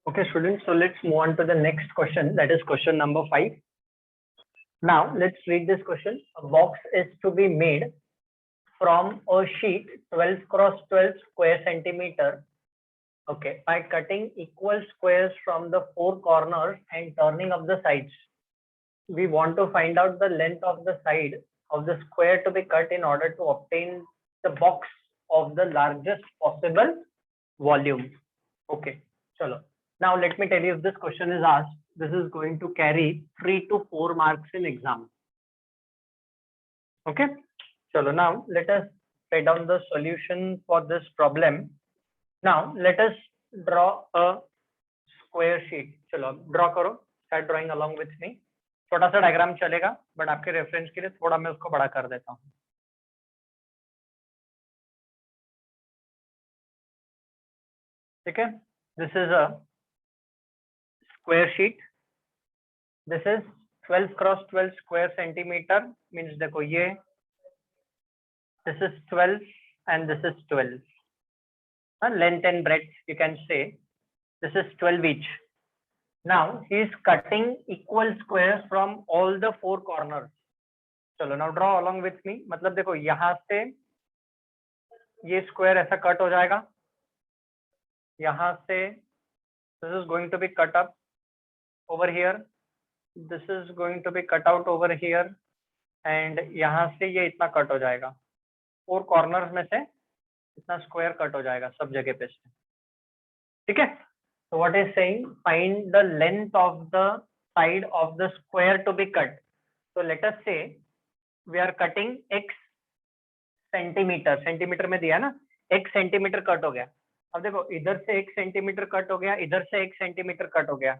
Okay, students, so let's move on to the next question. That is question number 5. Now, let's read this question. A box is to be made from a sheet 12 cross 12 square centimeter. Okay, by cutting equal squares from the 4 corners and turning up the sides. We want to find out the length of the side of the square to be cut in order to obtain the box of the largest possible volume. Okay, chalo. Now let me tell you, if this question is asked, this is going to carry 3 to 4 marks in exam. Okay, chalo. Now let us write down the solution for this problem. Now let us draw a square sheet. चलो draw करो, start drawing along with me. छोटा सा diagram चलेगा, but आपके reference के लिए थोड़ा मैं उसको बड़ा कर देता हूँ. ठीक है, this is a square sheet. This is 12 cross 12 square centimeter. Means देखो ये, this is 12 and this is 12. Length and breadth you can say. This is 12 each. Now he is cutting equal squares from all the 4 corners. चलो now draw along with me. मतलब देखो यहाँ से ये square ऐसा cut हो जाएगा, यहाँ से this is going to be cut up over here, this is going to be cut out over here, and यहाँ से ये इतना कट हो जाएगा. 4 corners में से इतना square कट हो जाएगा सब जगह पे से. ठीक है. So what is saying? Find the length of the side of the square to be cut. So let us say we are cutting x centimetre. Centimetre में दिया ना, x सेंटीमीटर कट हो गया. अब देखो इधर से x सेंटीमीटर कट हो गया, इधर से x सेंटीमीटर कट हो गया.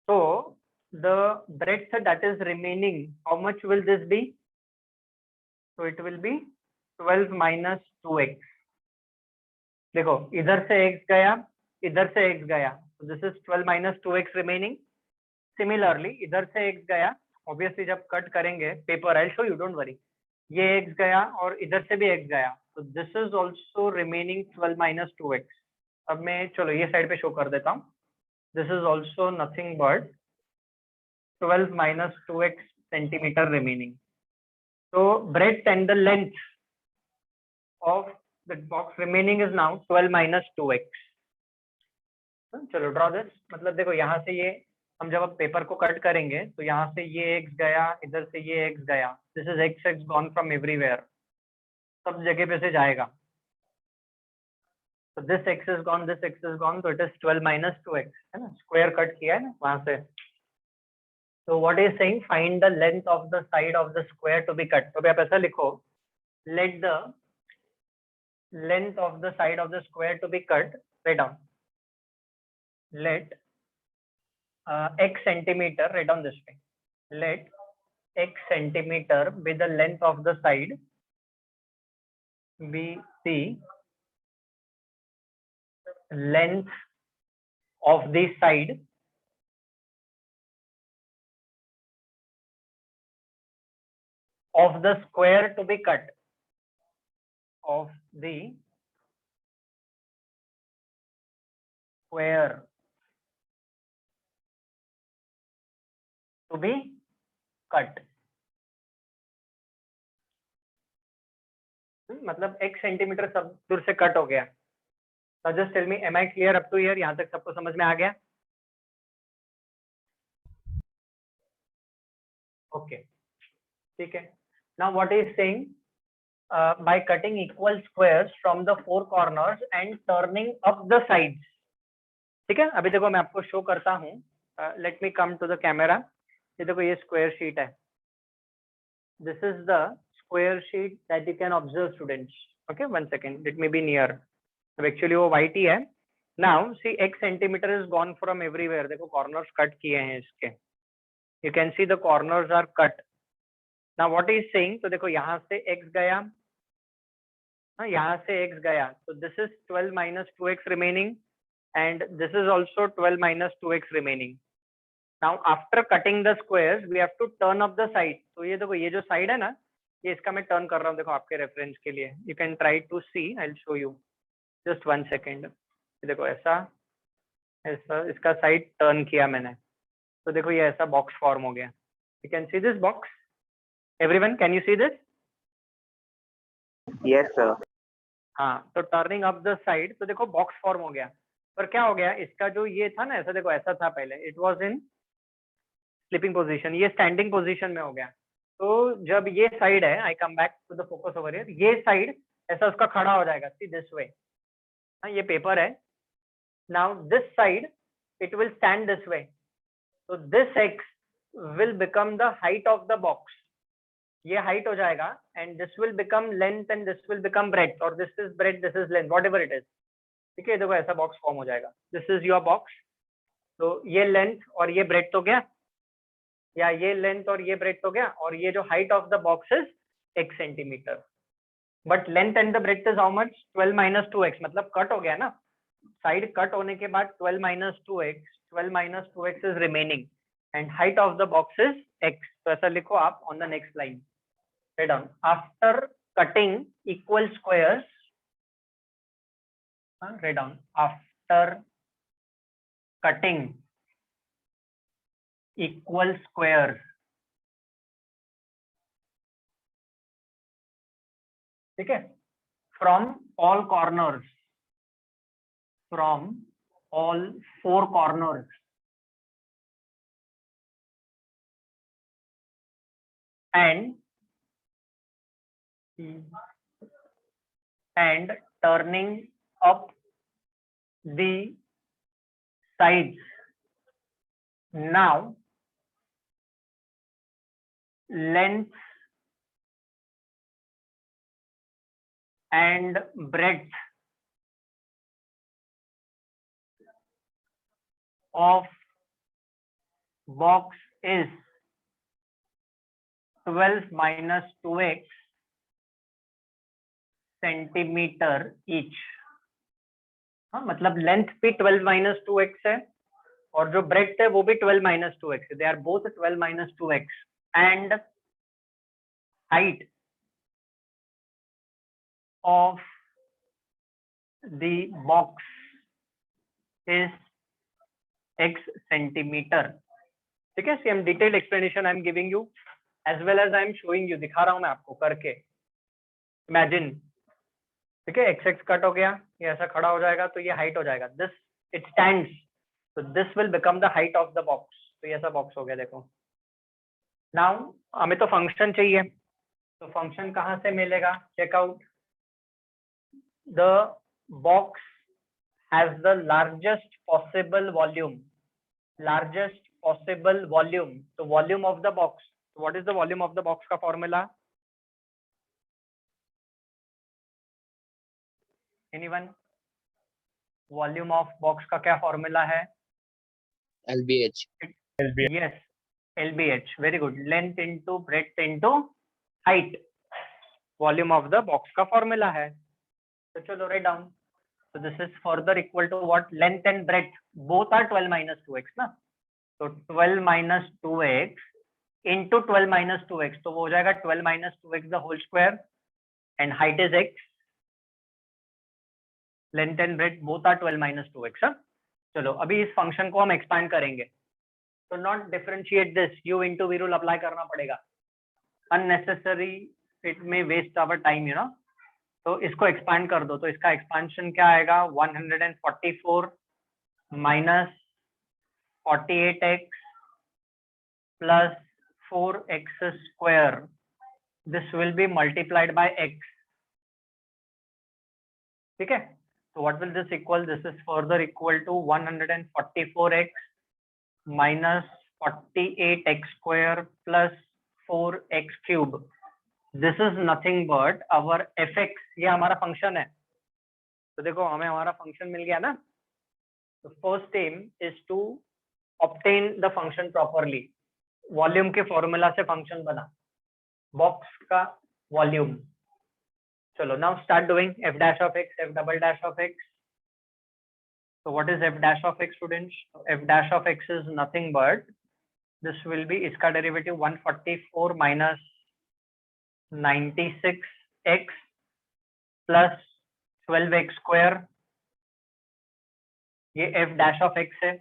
So the breadth that is remaining, how much will this be? So it will be 12 minus 2x. देखो इधर से x गया, इधर से x गया, so this is 12 minus 2x remaining. Similarly इधर से x गया, obviously जब कट करेंगे paper, I'll show you, don't worry. ये x गया और इधर से भी x गया, so this is also remaining 12 minus 2x. अब मैं चलो ये साइड पे शो कर देता हूँ. This is also nothing but 12 minus 2x centimeter remaining. So breadth and the length of the box remaining is now 12 minus 2x. चलो draw this. मतलब देखो यहाँ से ये हम जब अब पेपर को कट करेंगे तो यहाँ से ये x गया, इधर से ये x गया. This is x gone from everywhere, सब जगह पे से जाएगा. तो this x is gone, this x is gone, तो इट इज 12 माइनस 2x है ना. स्क्वायर कट किया है ना वहां से. तो what is saying? Find the length of the side of the square to be cut. तो आप ऐसा लिखो, let the length of the side of the square to be cut. Right down, let x centimeter, write down this way, let x centimeter be the length of the side, be the length of the side of the square to be cut, of the square to be cut. मतलब x centimetre सब दूर से cut हो गया. So just tell me, am I clear up to here? यहाँ तक सबको समझ में आ गया? Okay, ठीक है. Now what is saying? By cutting equal squares from the 4 corners and turning up the sides. ठीक है. अभी देखो मैं आपको शो करता हूँ. Let me come to the camera. ये देखो ये स्क्वायर शीट है. This is the square sheet that you can observe, students. Okay, one second, let me be near. अब एक्चुअली वो white ही है. Now see x centimeter is gone from everywhere. देखो corners cut किए हैं इसके. You can see the corners are cut. Now what is saying? तो देखो यहाँ से x गया, यहाँ से x गया. So this is 12 minus 2x remaining, and this is also 12 minus 2x remaining. Now after cutting the squares we have to turn up the side. तो ये देखो ये जो साइड है ना, ये इसका मैं टर्न कर रहा हूँ. देखो आपके रेफरेंस के लिए, you can try to see, I'll show you, just one second. देखो ऐसा ऐसा इसका साइड टर्न किया मैंने, तो देखो ये ऐसा बॉक्स फॉर्म हो गया। You can see this box, everyone can you see this? Yes, sir. हाँ, तो टर्निंग अप द साइड, तो देखो बॉक्स फॉर्म हो गया। पर क्या हो गया, इसका जो ये था ना, ऐसा देखो ऐसा था पहले, it was in sleeping position, ये स्टैंडिंग पोजीशन में हो गया। तो जब ये साइड है, I come back to the focus over here, ये साइड ऐसा उसका खड़ा हो जाएगा, सी दिस वे। हाँ, ये पेपर है। Now this side it will stand this way, तो this X will become the height of the box. ये हाइट हो जाएगा and this will become length and this will become breadth, और this is breadth, this is length, whatever it is. ठीक है, देखो ऐसा box form हो जाएगा, दिस इज योर बॉक्स। तो ये लेंथ और ये ब्रेड्थ हो गया, या ये लेंथ और ये ब्रेड्थ हो गया, और ये जो height of the box is x centimetre. But length and the breadth is how much? 12 minus 2x, मतलब कट हो गया ना, साइड कट होने के बाद 12 minus 2x, 12 minus 2x is remaining and height of the box is x। तो ऐसा लिखो आप on the next line, write down, after cutting equal squares, write down, after cutting equal squares, ठीक है, from all corners, from all four corners, and turning up the sides. Now length and breadth of box is 12 minus 2x centimetre each. हाँ, मतलब length भी 12 minus 2x है और जो breadth है वो भी 12 माइनस 2x है, they are both 12 minus 2x, and height of the box is x centimeter। ठीक है, same detailed explanation I am giving you as well as I am showing you, दिखा रहा हूं मैं आपको करके, इमेजिन। ठीक है, एक्स एक्स कट हो गया, ये ऐसा खड़ा हो जाएगा, तो ये हाइट हो जाएगा, दिस इट स्टैंड्स, तो this will become the height of the box. तो ये ऐसा बॉक्स हो गया, देखो। नाउ हमें तो फंक्शन चाहिए, तो फंक्शन कहाँ से मिलेगा? Checkout the box has the largest possible volume, largest possible volume, so volume of the box, so what is the volume of the box का formula? Anyone? Volume of box का क्या formula है? LBH. Yes, LBH, very good, length into breadth into height, volume of the box का formula है। तो चलो write down, so this is further equal to what? Length and breadth both are 12 minus 2x ना, तो 12 minus 2x into 12 minus 2x, तो वो हो जाएगा 12 minus 2x the whole square, and height is x, length and breadth both are 12 minus 2x। हाँ, चलो अभी इस फंक्शन को हम एक्सपांड करेंगे, तो not differentiate this, u into v rule apply करना पड़ेगा, अननेसेसरी इट में waste our time, you know. तो इसको एक्सपांड कर दो, तो इसका एक्सपांशन क्या आएगा? 144 minus 48x plus 4x square, this will be multiplied by x। ठीक है, so what will this equal? This is further equal to 144x minus 48x square plus 4x cube। This is nothing but our fx, ये हमारा function है। तो देखो हमें हमारा function मिल गया ना, तो first aim is to obtain the function properly. Volume के फॉर्मूला से फंक्शन बना, बॉक्स का वॉल्यूम। चलो now start doing f dash of x, f double dash of x। so what is f dash of x, students? f dash of x is nothing but this will be इसका derivative 144 minus 96x plus 12x square ये f dash of x है,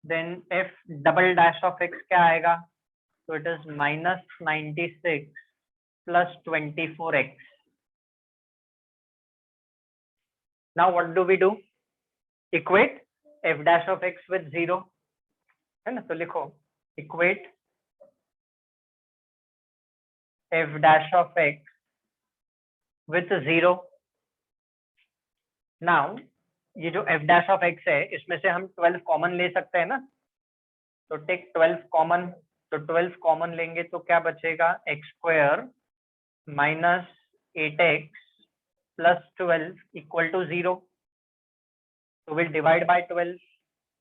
then f double dash of x क्या आएगा, तो it is -96 plus 24x. Now what do we do? Equate f dash of x with 0, है ना, तो लिखो equate f dash of x with 0. Now ये जो f dash of x है इसमें से हम 12 कॉमन ले सकते हैं ना, तो टेक 12 कॉमन, तो 12 कॉमन लेंगे तो क्या बचेगा, x square minus 8x plus 12 equal to 0. तो will divide by 12,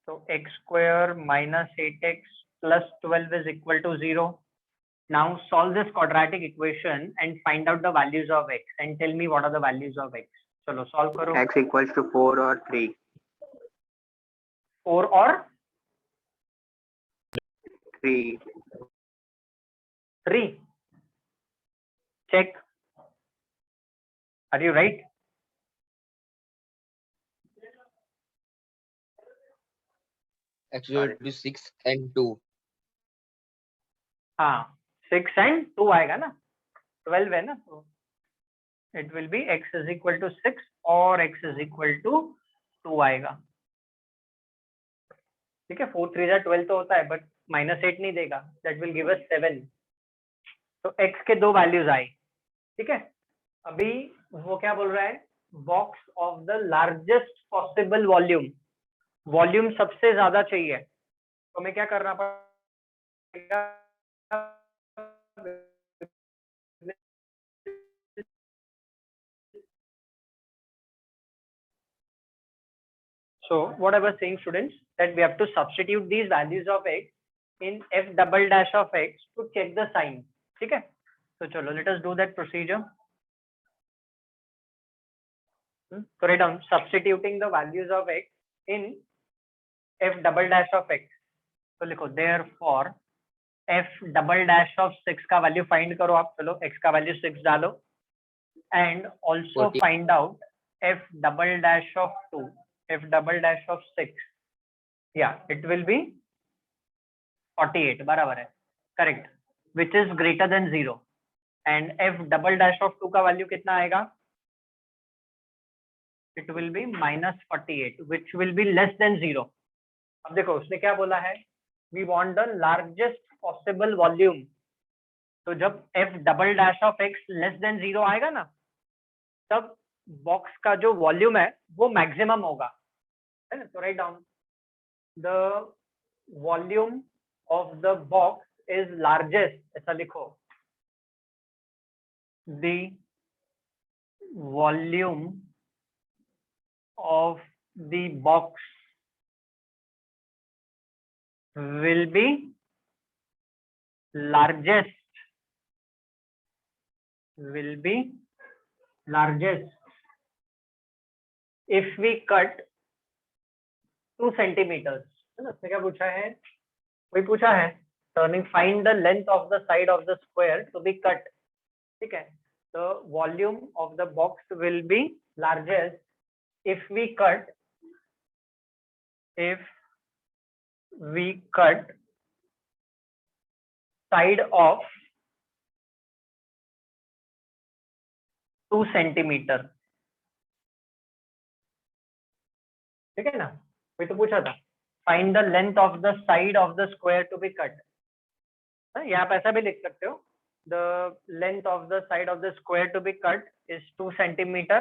so x square minus 8x plus 12 is equal to 0. Now solve this quadratic equation and find out the values of x and tell me what are the values of x. चलो solve करो. X equals to 4 or 3. 4 or 3. 3. Check. Are you right? X equal to 6 and 2. हाँ 6 and 2 आएगा ना, 12 है ना, तो it will be x is equal to 6 और x is equal to 2 आएगा. ठीक है, 4 3 12 तो होता है बट -8 नहीं देगा, that will give us 7. तो x के दो वैल्यूज आई. ठीक है, अभी वो क्या बोल रहा है, box of the largest possible volume, volume सबसे ज्यादा चाहिए, तो हमें क्या करना पड़ेगा, so what I was saying students, that we have to substitute these values of x in f double dash of x to check the sign. ठीक है, तो चलो let us do that procedure. So write down substituting the values of x in f double dash of x. तो लिखो therefore f double dash of 6 का value find करो आप, चलो x का वैल्यू 6 डालो, and also 40. find out f double dash of 2, f double dash of 6, yeah it will be 48, बराबर है, correct, which is greater than 0, and f double dash of 2 का value कितना आएगा, it will be -48 which will be less than 0. अब देखो उसने क्या बोला है, we want the largest possible volume, तो जब f double dash of x less than 0 आएगा ना, तब बॉक्स का जो वॉल्यूम है वो मैक्सिमम होगा, है ना, तो right down the volume of the box is largest, ऐसा लिखो, the volume of the box will be largest if we cut 2 centimeters. है ना, इसने क्या पूछा है, वही पूछा है, turning find the length of the side of the square to be cut. ठीक है, the volume of the box will be largest if we cut side of 2 centimeter. ठीक है ना, वही तो पूछा था, find the length of the side of the square to be cut. यहाँ पे ऐसा भी लिख सकते हो, the length of the side of the square to be cut is 2 centimeter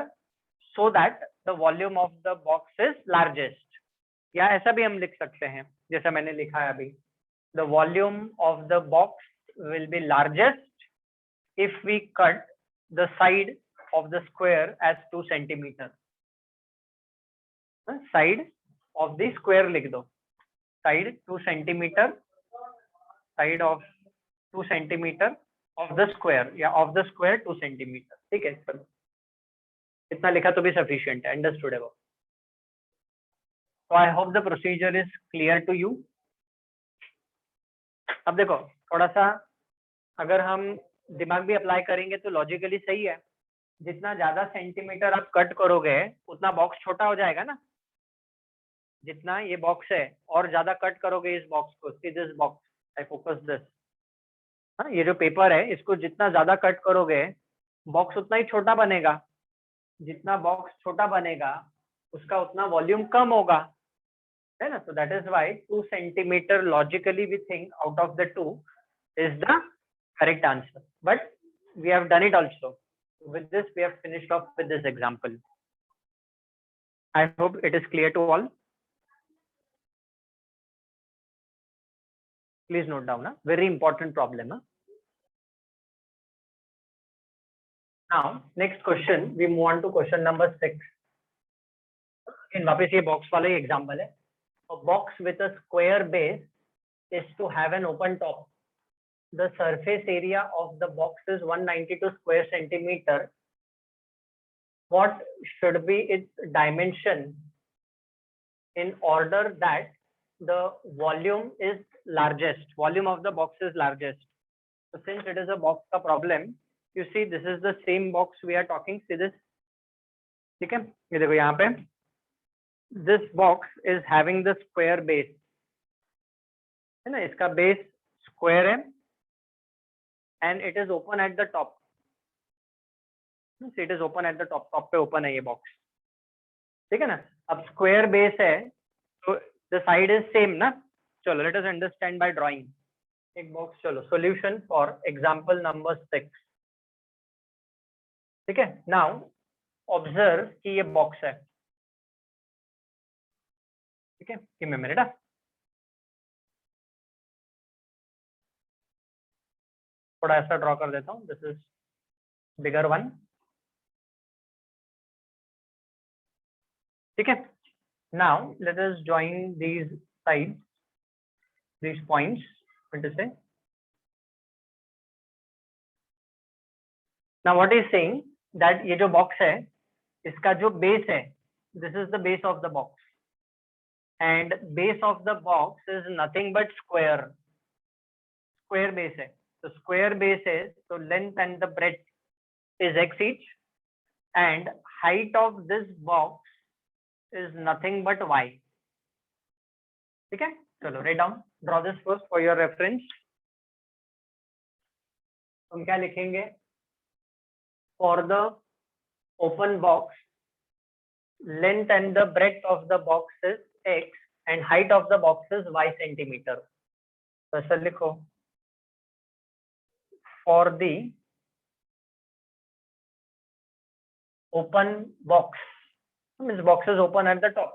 so that the volume of the box is largest. या ऐसा भी हम लिख सकते हैं जैसा मैंने लिखा है अभी, the volume of the box will be largest if we cut the side of the square as 2 centimeter. Side of the square लिख दो, side 2 centimeter, side of 2 centimeter of the square, या of the square 2 centimeter. ठीक है, चलो इतना लिखा तो भी sufficient है, understood है वो. So I hope the procedure is clear to you. अब देखो थोड़ा सा अगर हम दिमाग भी अप्लाई करेंगे तो लॉजिकली सही है, जितना ज्यादा सेंटीमीटर आप कट करोगे उतना बॉक्स छोटा हो जाएगा ना, जितना ये बॉक्स है और ज्यादा कट करोगे इस बॉक्स को, see this box, I focus this, हाँ ये जो पेपर है इसको जितना ज्यादा कट करोगे बॉक्स उतना ही छोटा बनेगा, जितना बॉक्स छोटा बनेगा उसका उतना वॉल्यूम कम होगा, है ना। so that is why 2 centimeter logically we think out of the 2 is the correct answer, but we have done it also. With this we have finished off with this example. I hope it is clear to all. Please note down, huh? Very important problem, huh? Now next question, we move on to question number 6. Again वापस ये box वाला ही example है. A box with a square base is to have an open top. The surface area of the box is 192 square centimeter. What should be its dimension in order that the volume is largest? Volume of the box is largest. So since it is a box का problem, you see this is the same box we are talking. See this? ठीक है, ये देखो यहाँ पे. This box is having the square base, है ना, इसका base square है and it is open at the top. It is open at the top. Top पे open है ये box. ठीक है ना. अब square base है तो the side is same ना. चलो let us understand by drawing. एक box, चलो solution for example number 6. ठीक है. Now observe कि ये box है. ठीक है, give me a minute. थोड़ा ऐसा ड्रॉ कर देता हूँ. This is bigger one. ठीक है. Now let us join these sides, these points. What to say? Now what is saying that ये जो box है इसका जो base है, this is the base of the box, and base of the box is nothing but square. Square base है, so square base is, so length and the breadth is x each, and height of this box is nothing but y. ठीक है, चलो write down, draw this first for your reference. हम क्या लिखेंगे? For the open box, length and the breadth of the box is x and height of the box is y centimeter. तो ऐसा लिखो. For the open box, means box is open at the top.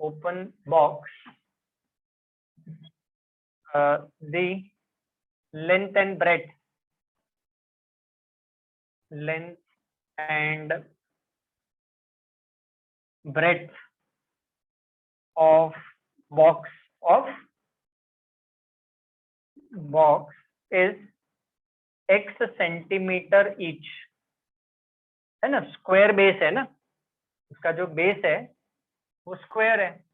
Open box, the length and breadth, length and breadth of box is x centimeter each, है ना. Square base है ना, उसका जो base है वो स्क्वायर है,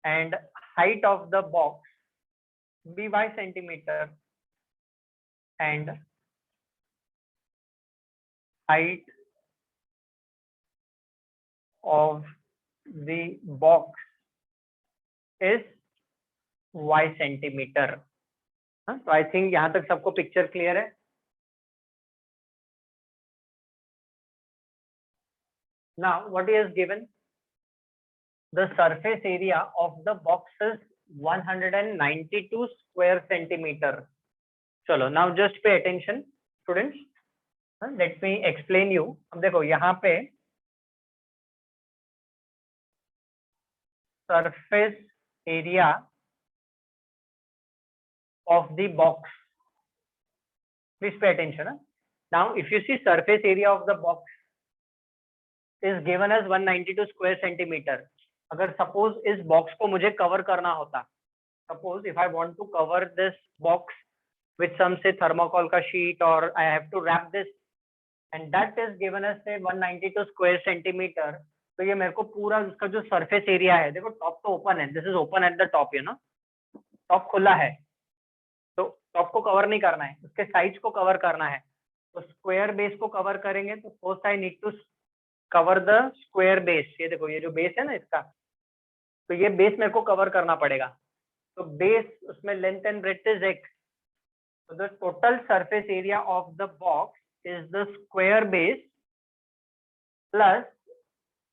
and height of the box be y centimetre, and height of the box is y centimeter. So I think यहाँ तक सबको पिक्चर क्लियर है. Now what is given? The surface area of the box is 192 square centimeter. चलो now just pay attention students. Let me explain you. अब देखो यहाँ पे surface area of the box. Please pay attention. Now, if you see surface area of the box is given as 192 square centimeter. अगर suppose इस box को मुझे cover करना होता, suppose if I want to cover this box with some say thermocol का sheet, or I have to wrap this, and that is given as say 192 square centimeter. तो ये मेरे को पूरा उसका जो सरफेस एरिया है, देखो टॉप तो ओपन है, this is open at the top, you know, top खुला है, तो टॉप को कवर नहीं करना है, उसके साइड्स को कवर करना है. तो स्क्वायर बेस को कवर करेंगे तो first I need to cover the square base. ये देखो ये जो base है ना इसका, तो ये base मेरे को cover करना पड़ेगा. तो base उसमें length and breadth is x. So the total surface area of the box is the square base plus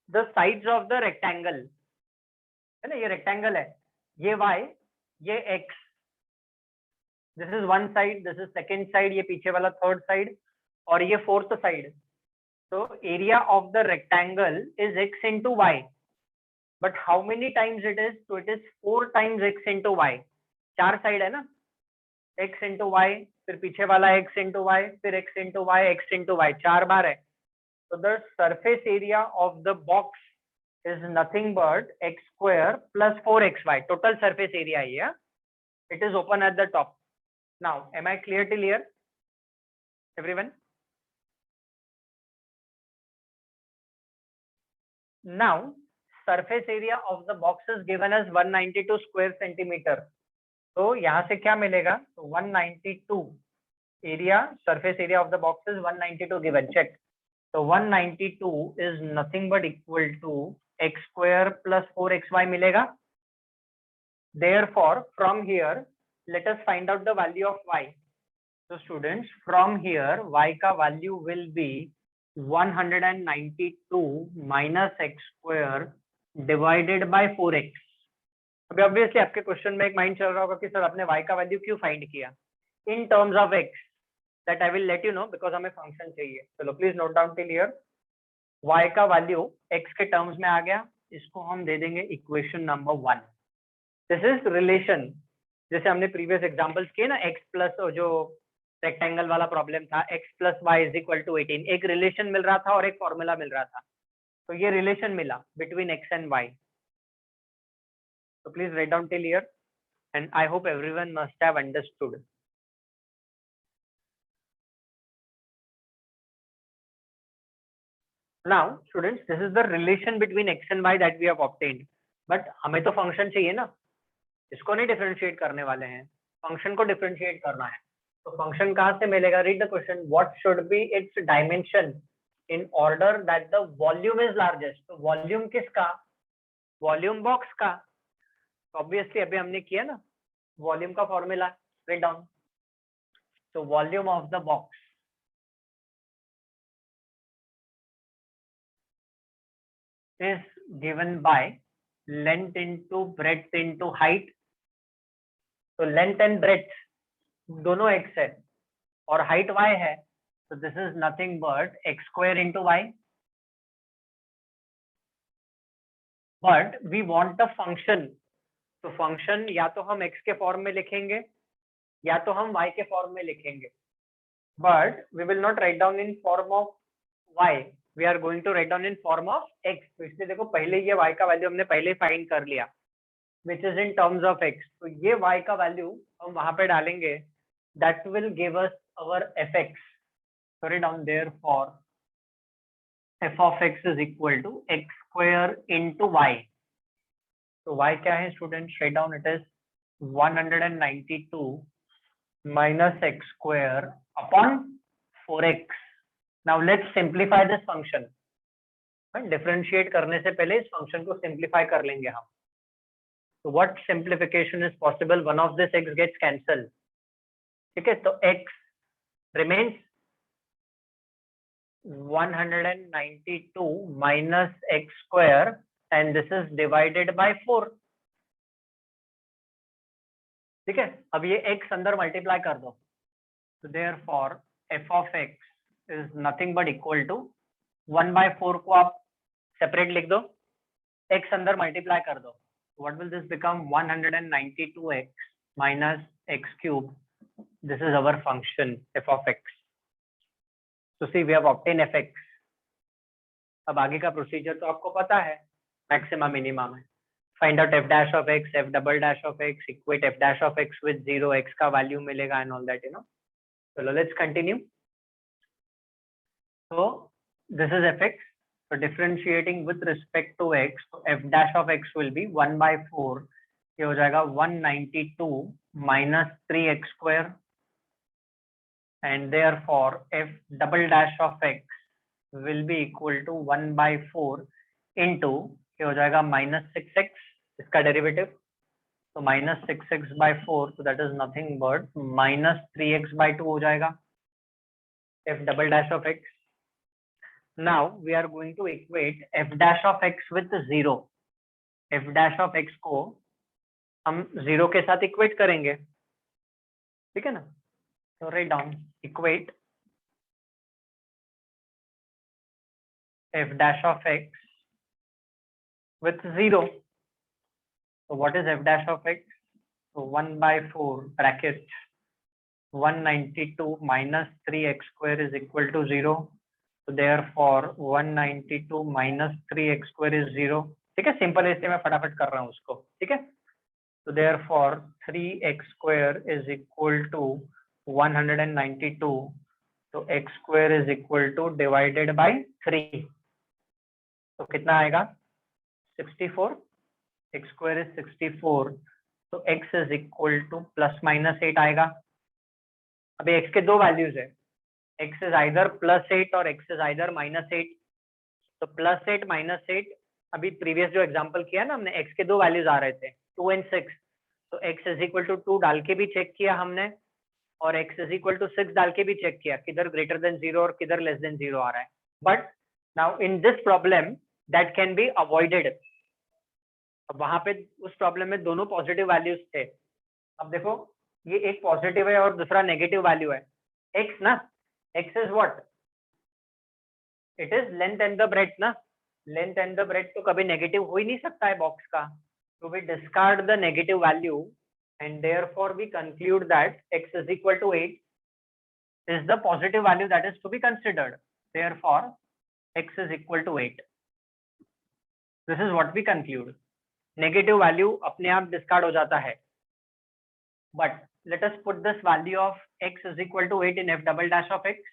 the sides of the rectangle. है ना, ये rectangle है, ये y, ये x. This is one side, this is second side, ये पीछे वाला third side और ये fourth side. So area of the rectangle is x into y. But how many times it is? So it is 4 times x into y. 4 side है ना, x into y, फिर पीछे वाला x into y, फिर x into y, x into y, 4 बार है. So the surface area of the box is nothing but x square plus 4xy. Total surface area here. It is open at the top. Now, am I clear till here, everyone? Now, surface area of the box is given as 192 square centimeter. तो यहाँ से क्या मिलेगा? तो 192 area, surface area of the box is 192 given. Check. So 192 is nothing but equal to x square plus 4xy मिलेगा. Therefore, from here, let us find out the value of y. So students, from here, y का value will be 192 minus x square divided by 4x. अभी obviously आपके question में एक mind चल रहा होगा कि सर आपने y का वैल्यू क्यों फाइंड किया? In terms of x, that I will let you know because हमें फंक्शन चाहिए. चलो please note down till here. y का वैल्यू x के टर्म्स में आ गया, इसको हम दे देंगे equation number 1. This is relation, जैसे हमने प्रीवियस एग्जांपल्स किए ना, x प्लस जो रेक्टेंगल वाला प्रॉब्लम था, x plus y is equal to 18. एक रिलेशन मिल रहा था और एक फॉर्मूला मिल रहा था. तो ये रिलेशन मिला between x and y. So please write down till here, and I hope everyone must have understood. Now, students, this is the relation between x and y that we have obtained. But हमें तो function चाहिए ना, इसको नहीं differentiate करने वाले हैं, function को डिफरेंशिएट करना है. तो फंक्शन कहाँ से मिलेगा? Read the question. What should be its dimension in order that the volume is largest. तो वॉल्यूम किसका? वॉल्यूम बॉक्स का. ऑब्वियसली अभी हमने किया ना वॉल्यूम का फॉर्मूला. Write down. तो volume of the box is given by length into breadth into height. तो length and breadth दोनों x है और height y है. So this is nothing but x square into y. But we want the function. तो function या तो हम x के फॉर्म में लिखेंगे या तो हम y के फॉर्म में लिखेंगे. But we will not write down in form of y. We are going to write down in form of x. तो इसलिए देखो पहले ये y का वैल्यू हमने पहले फाइंड कर लिया, which is in terms of x. तो ये y का वैल्यू हम वहां पे डालेंगे. That will give us our fx. So write down therefore f of x is equal to x square into y. तो y क्या है students? write down it is 192 minus x square upon 4x. Now let's simplify this function. Differentiate करने से पहले इस function को simplify कर लेंगे हम. So what simplification is possible? One of this x gets cancelled. ठीक है, तो x remains 192 minus x square and this is divided by 4. ठीक है, अब ये x अंदर मल्टीप्लाई कर दो. So therefore f of x is nothing but equal to 1/4 को आप सेपरेट लिख दो, x अंदर मल्टीप्लाई कर दो. What will this become? 192x minus x cube. This is our function f of x. So see, we have obtained fx. अब आगे का प्रोसीजर तो आपको पता है, मैक्सिमा मिनिमा में. Find out f dash of x, f double dash of x, equate f dash of x with 0, x का value मिलेगा and all that, you know. So let's continue. So this is fx. So differentiating with respect to x, so f dash of x will be 1/4. ये हो जाएगा 192 minus 3x square, and therefore f double dash of x will be equal to 1/4 into ये हो जाएगा -6x इसका derivative, तो -6x/4, so that is nothing but -3x/2 हो जाएगा f double dash of x. Now we are going to equate f dash of x with 0. f dash of x को हम 0 के साथ इक्वेट करेंगे, ठीक है ना? तो right down equate f dash of x with 0. So what is f dash of x? So 1/4 bracket 192 minus 3x square is equal to 0. So therefore 192 minus 3x square is 0. ठीक है, सिंपल है, इसलिए मैं फटाफट कर रहा हूँ उसको, ठीक है? So therefore 3x square is equal to 192. तो x square is equal to divided by 3. तो कितना आएगा? 64. x square is 64. तो x is equal to +-8 आएगा. अभी x के दो वैल्यूज है, x is either +8 और x is either -8. तो +8 -8, अभी प्रीवियस जो एग्जांपल किया ना हमने, x के दो वैल्यूज आ रहे थे 2 और 6. तो x is equal to 2 डाल के भी चेक किया हमने, और x is equal to 6 डाल के भी चेक किया किधर ग्रेटर देन 0 और किधर लेस देन 0 आ रहा है. But now in this problem that can be avoided. अब वहां पे उस प्रॉब्लम में दोनों पॉजिटिव वैल्यूज थे. अब देखो, ये एक पॉजिटिव है और दूसरा नेगेटिव वैल्यू है. x ना, x is what? It is length and the breadth ना. लेंथ एंड द ब्रेड्थ तो कभी नेगेटिव हो ही नहीं सकता है बॉक्स का. तो we discard the negative value and therefore we conclude that x is equal to 8 is the positive value that is to be considered. Therefore x is equal to 8. This is what we conclude. Negative value अपने आप discard हो जाता है. But let us put this value of x is equal to 8 in f double dash of x.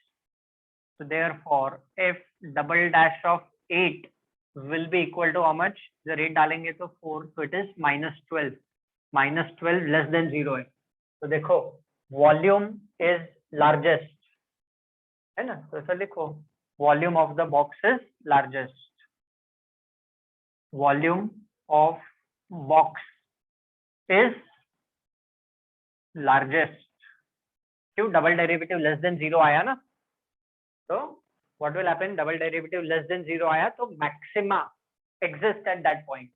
So therefore f double dash of 8 will be equal to how much? The rate डालेंगे तो 4, so it is -12. -12 less than 0 है. तो देखो volume is largest, है ना? तो ऐसा लिखो, volume of the box is largest. Volume of box is largest. क्यों? डबल डेरिवेटिव लेस देन 0 आया ना. तो what will happen? Double derivative less than 0 आया तो maxima exist at that point.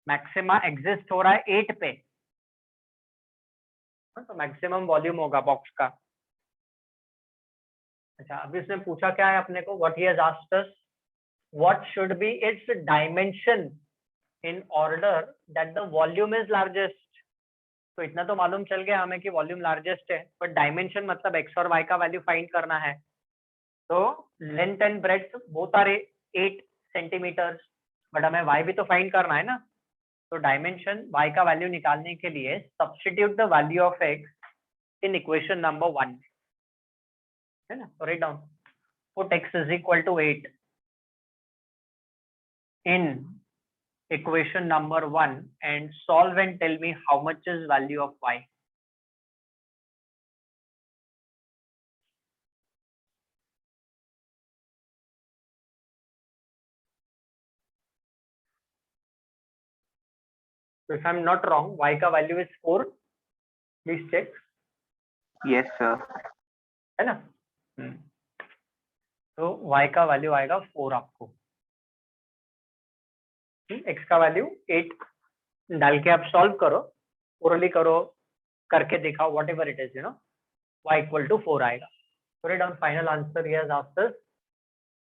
Maxima exist हो रहा है 8 पे, तो मैक्सिमम वॉल्यूम होगा बॉक्स का. अच्छा, अभी उसने पूछा क्या है अपने को? What he has asked us, what should be its dimension in order that the volume is largest. तो इतना तो मालूम चल गया हमें कि वॉल्यूम लार्जेस्ट है, बट डायमेंशन मतलब एक्स और वाई का वैल्यू फाइंड करना है. तो length and breadth both are 8 centimetre, but हमें वाई भी तो फाइंड करना है ना. तो डायमेंशन y का वैल्यू निकालने के लिए substitute the value of x in equation number 1, है ना? तो right down, put x is equal to 8 in equation number 1 and solve and tell me how much is value of y. So if I'm not wrong, y का value is 4. Please check. Yes, sir. है ना? तो y का value आएगा 4 आपको. x का value 8 डाल के आप सॉल्व करो, ओरली करो, करके दिखाओ, whatever it is, you know, y equal to 4 आएगा. So write down final answer. He has asked us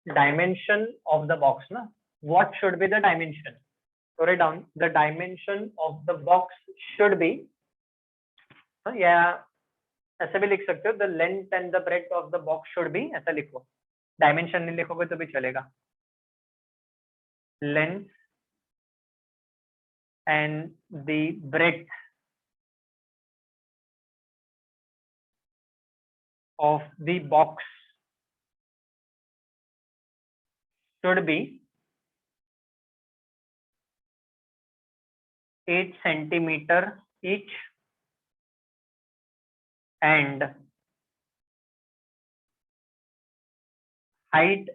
dimension of the box ना. What should be the dimension? So write down the dimension of the box should be, या ऐसे भी लिख सकते हो, the length and the breadth of the box should be, ऐसा लिखो. Dimension नहीं लिखोगे तो भी चलेगा. Length and the breadth of the box should be 8 centimeter each and height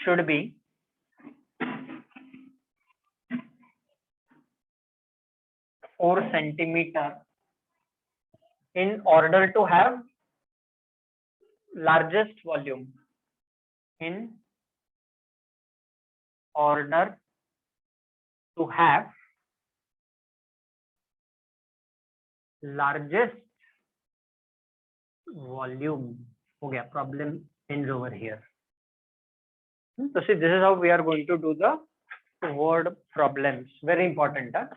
should be 4 centimeter in order to have largest volume. In order to have largest volume. हो गया, problem ends over here. So see, this is how we are going to do the word problems. Very important. Huh?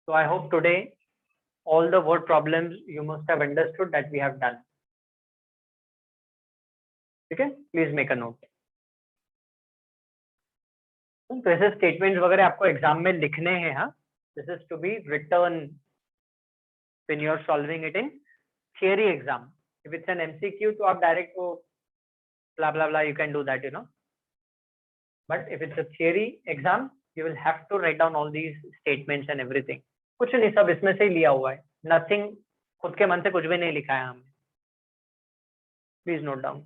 So I hope today all the word problems you must have understood that we have done. Okay, please make a note. तो ऐसे statements वगैरह आपको exam में लिखने हैं. हाँ, this is to be written when you are solving it in theory exam. If it's an MCQ तो आप डायरेक्ट वो blah blah blah you can do that, you know, but if it's a theory exam you will have to write down all these statements and everything. कुछ नहीं, सब इसमें से ही लिया हुआ है. नथिंग खुद के मन से कुछ भी नहीं लिखा है हमने. Please note down.